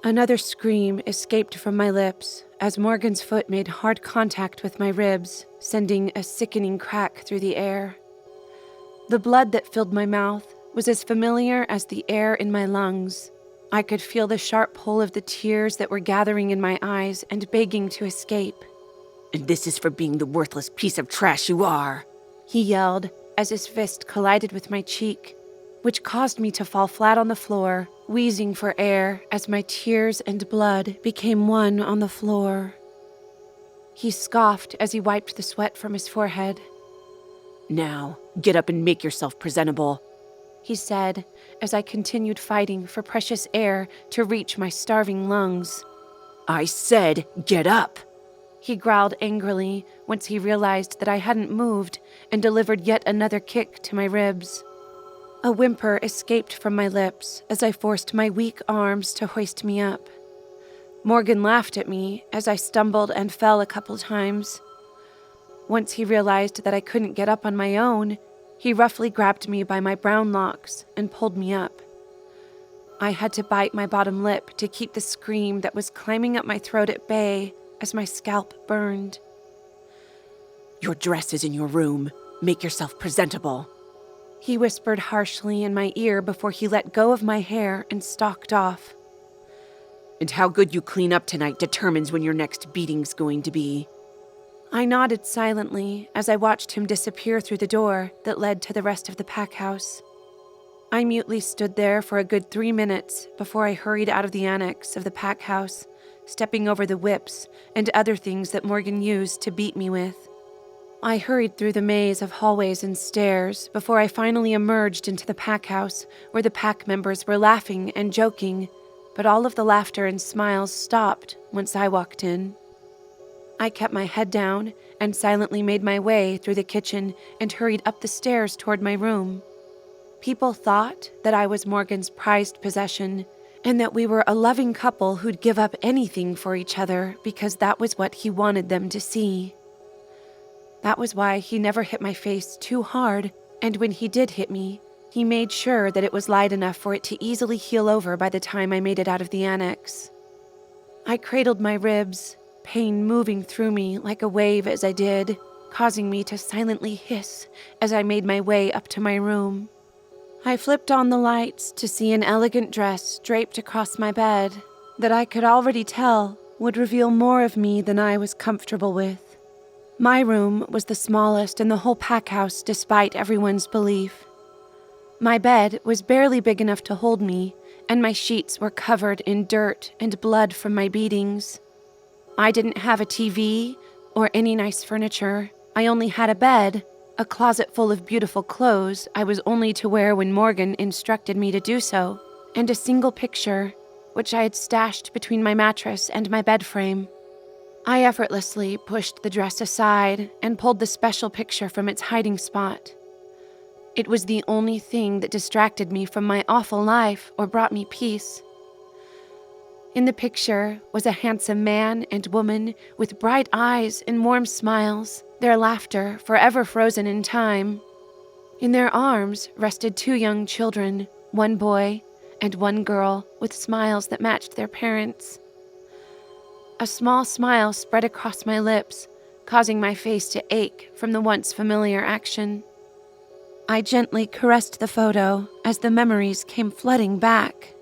Another scream escaped from my lips as Morgan's foot made hard contact with my ribs, sending a sickening crack through the air. The blood that filled my mouth was as familiar as the air in my lungs. I could feel the sharp pull of the tears that were gathering in my eyes and begging to escape. "And this is for being the worthless piece of trash you are," he yelled as his fist collided with my cheek, which caused me to fall flat on the floor, wheezing for air as my tears and blood became one on the floor. He scoffed as he wiped the sweat from his forehead. "Now, get up and make yourself presentable," he said as I continued fighting for precious air to reach my starving lungs. "I said, get up!" He growled angrily once he realized that I hadn't moved and delivered yet another kick to my ribs. A whimper escaped from my lips as I forced my weak arms to hoist me up. Morgan laughed at me as I stumbled and fell a couple times. Once he realized that I couldn't get up on my own, he roughly grabbed me by my brown locks and pulled me up. I had to bite my bottom lip to keep the scream that was climbing up my throat at bay as my scalp burned. "Your dress is in your room. Make yourself presentable," he whispered harshly in my ear before he let go of my hair and stalked off. "And how good you clean up tonight determines when your next beating's going to be." I nodded silently as I watched him disappear through the door that led to the rest of the pack house. I mutely stood there for a good 3 minutes before I hurried out of the annex of the pack house, stepping over the whips and other things that Morgan used to beat me with. I hurried through the maze of hallways and stairs before I finally emerged into the pack house where the pack members were laughing and joking, but all of the laughter and smiles stopped once I walked in. I kept my head down and silently made my way through the kitchen and hurried up the stairs toward my room. People thought that I was Morgan's prized possession and that we were a loving couple who'd give up anything for each other because that was what he wanted them to see. That was why he never hit my face too hard, and when he did hit me, he made sure that it was light enough for it to easily heal over by the time I made it out of the annex. I cradled my ribs, pain moving through me like a wave as I did, causing me to silently hiss as I made my way up to my room. I flipped on the lights to see an elegant dress draped across my bed that I could already tell would reveal more of me than I was comfortable with. My room was the smallest in the whole pack house despite everyone's belief. My bed was barely big enough to hold me, and my sheets were covered in dirt and blood from my beatings. I didn't have a TV or any nice furniture. I only had a bed, a closet full of beautiful clothes I was only to wear when Morgan instructed me to do so, and a single picture, which I had stashed between my mattress and my bed frame. I effortlessly pushed the dress aside and pulled the special picture from its hiding spot. It was the only thing that distracted me from my awful life or brought me peace. In the picture was a handsome man and woman with bright eyes and warm smiles, their laughter forever frozen in time. In their arms rested 2 young children, 1 boy and 1 girl with smiles that matched their parents. A small smile spread across my lips, causing my face to ache from the once familiar action. I gently caressed the photo as the memories came flooding back.